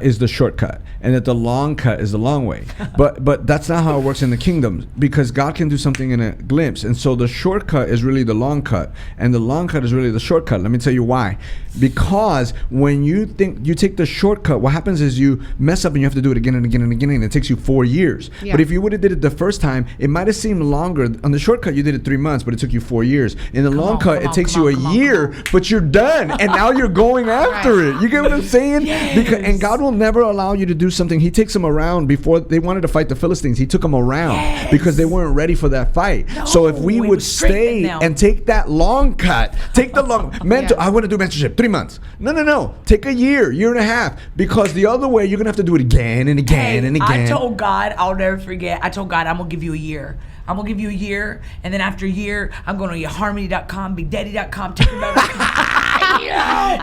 is the shortcut, and that the long cut is the long way. But that's not how it works in the kingdom, because God can do something in a glimpse. And so the shortcut is really the long cut, and the long cut is really the shortcut. Let me tell you why. Because when you think you take the shortcut, what happens is you mess up and you have to do it again and again and again, and it takes you 4 years. But if you would have did it the first time, it might have seemed longer. On the shortcut, you did it 3 months, but it took you 4 years. In the long cut, it takes you a year, but you're done, and now you're going after it. You get what I'm saying? And God will never allow you to do something. He takes them around. Before they wanted to fight the Philistines, He took them around because they weren't ready for that fight. So if we would stay and take that long cut, take the long mentor. I want to do mentorship 3 months. No. Take a year and a half, because the other way you're gonna have to do it again and again and again. I told God, I'll never forget. I told God, I'm gonna give you a year. I'm gonna give you a year, and then after a year, I'm going to harmony.com, bigdaddy.com,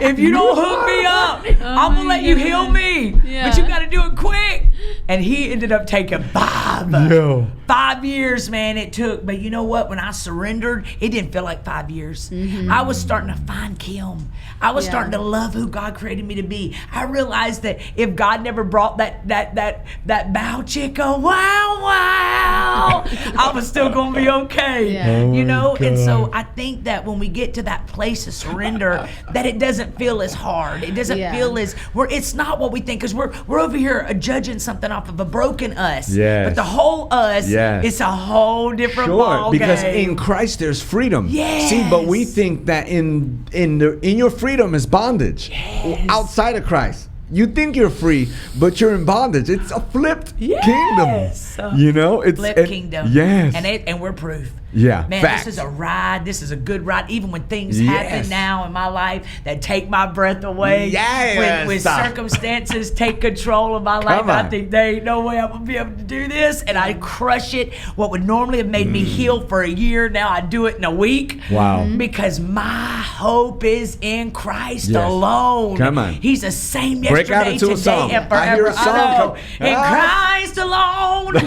if you don't hook me up, I'm gonna let you heal me. But you gotta do it quick. And He ended up taking 5 years, man, it took. But you know what? When I surrendered, it didn't feel like 5 years. I was starting to find Him. I was starting to love who God created me to be. I realized that if God never brought that bow chicka, wow, I was still gonna be okay. You know? And so I think that when we get to that place of surrender, that it doesn't feel as hard. It doesn't feel as it's not what we think, because we're over here judging something off of a broken us. But the whole us, it's a whole different ball game. Because in Christ there's freedom. See, but we think that in your freedom is bondage. Outside of Christ, you think you're free, but you're in bondage. It's a flipped kingdom. You know, it's flipped kingdom. And we're proof. Man, facts. This is a ride. This is a good ride. Even when things happen now in my life that take my breath away, when circumstances take control of my life, I think there ain't no way I'm gonna be able to do this, and I crush it. What would normally have made me heal for a year, now I do it in a week. Because my hope is in Christ alone. Come on, He's the same yesterday, today, and forever. I hear a song. In Christ alone,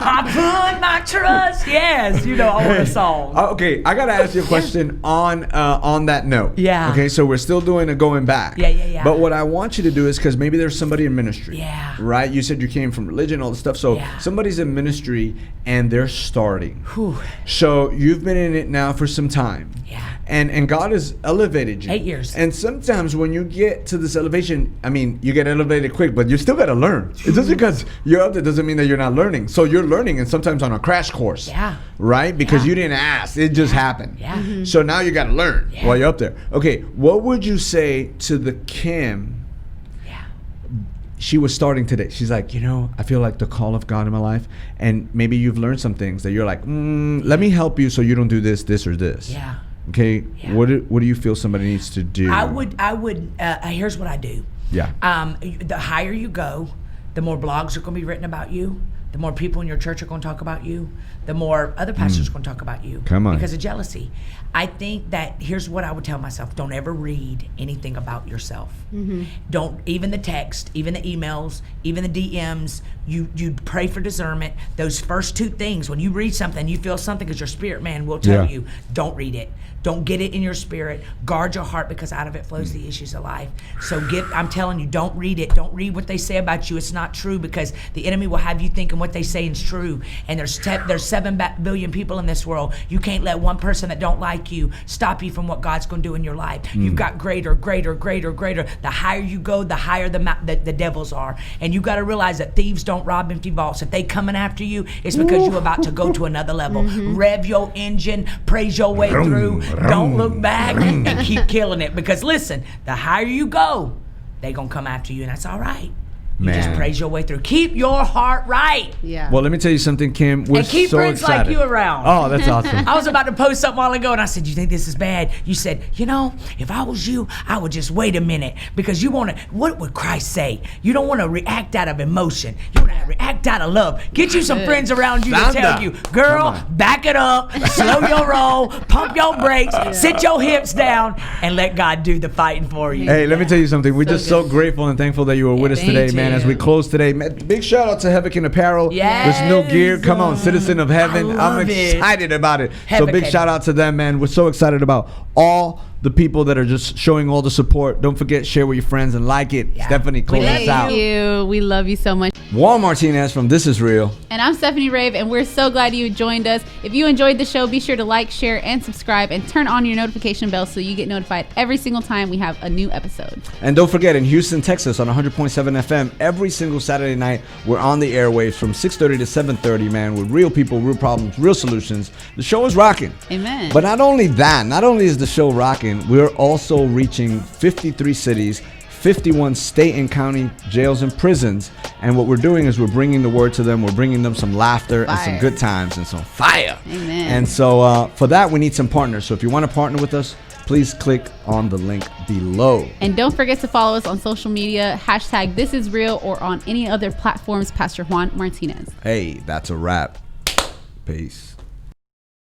I put my trust. Yes. You know, I want a song. Okay, I gotta ask you a question on that note. Yeah. Okay, so we're still doing a going back. Yeah. But what I want you to do is, because maybe there's somebody in ministry. Yeah. Right? You said you came from religion, all this stuff. So somebody's in ministry and they're starting. Whew. So you've been in it now for some time. Yeah. And God has elevated you. 8 years. And sometimes when you get to this elevation, I mean, you get elevated quick, but you still got to learn. It just because you're up there doesn't mean that you're not learning. So you're learning, and sometimes on a crash course. Yeah. Right? Because you didn't ask. It just happened. Yeah. Mm-hmm. So now you got to learn while you're up there. Okay, what would you say to the Kim? She was starting today. She's like, I feel like the call of God in my life, and maybe you've learned some things that you're like, let me help you so you don't do this, or this. Yeah. Okay. Yeah. What do you feel somebody needs to do? I would. Here's what I do. Yeah. The higher you go, the more blogs are going to be written about you. The more people in your church are going to talk about you. The more other pastors are going to talk about you. Come on. Because of jealousy. I think that here's what I would tell myself. Don't ever read anything about yourself. Mm-hmm. Don't, even the text, even the emails, even the DMs, you pray for discernment. Those first two things, when you read something, you feel something, because your spirit man will tell you, don't read it. Don't get it in your spirit. Guard your heart, because out of it flows the issues of life. So I'm telling you, don't read it. Don't read what they say about you. It's not true, because the enemy will have you thinking what they say is true. And there's 7 billion people in this world. You can't let one person that don't like you stop you from what God's going to do in your life. You've got greater. The higher you go, the higher the devils are. And you got to realize that thieves don't rob empty vaults. If they coming after you, it's because you're about to go to another level. Rev your engine, praise your way through. Don't look back and keep killing it. Because listen, the higher you go, they gonna come after you, and that's all right. You just praise your way through. Keep your heart right. Yeah. Well, let me tell you something, Kim. We're and keep so friends excited. like you around. Oh, that's awesome. I was about to post something a while ago, and I said, "You think this is bad?" You said, if I was you, I would just wait a minute, because you want to. What would Christ say? You don't want to react out of emotion. You want to react out of love. Get you some friends around you to tell you, "Girl, back it up, slow your roll, pump your brakes, sit your hips down, and let God do the fighting for you." Hey, let me tell you something. We're just so grateful and thankful that you were with us today, man. As we close today. Big shout out to Heavican Apparel. Yes. This new gear. Come on, Citizen of Heaven. I'm excited about it. So big shout out to them, man. We're so excited about all the people that are just showing all the support. Don't forget, share with your friends and like it. Stephanie, close us out. Thank you. We love you so much. JUAN Martinez from This Is Real. And I'm Stephanie Rave, and we're so glad you joined us. If you enjoyed the show, be sure to like, share, and subscribe, and turn on your notification bell so you get notified every single time we have a new episode. And don't forget, in Houston, Texas, on 100.7 FM, every single Saturday night, we're on the airwaves from 6:30 to 7:30, man, with real people, real problems, real solutions. The show is rocking. Amen. But not only that, not only is the show rocking, we're also reaching 53 cities, 51 state and county jails and prisons. And what we're doing is we're bringing the word to them. We're bringing them some laughter and some good times and some fire. Amen. And so for that, we need some partners. So if you want to partner with us, please click on the link below. And don't forget to follow us on social media, #ThisIsReal, or on any other platforms, Pastor JUAN Martinez. Hey, that's a wrap. Peace.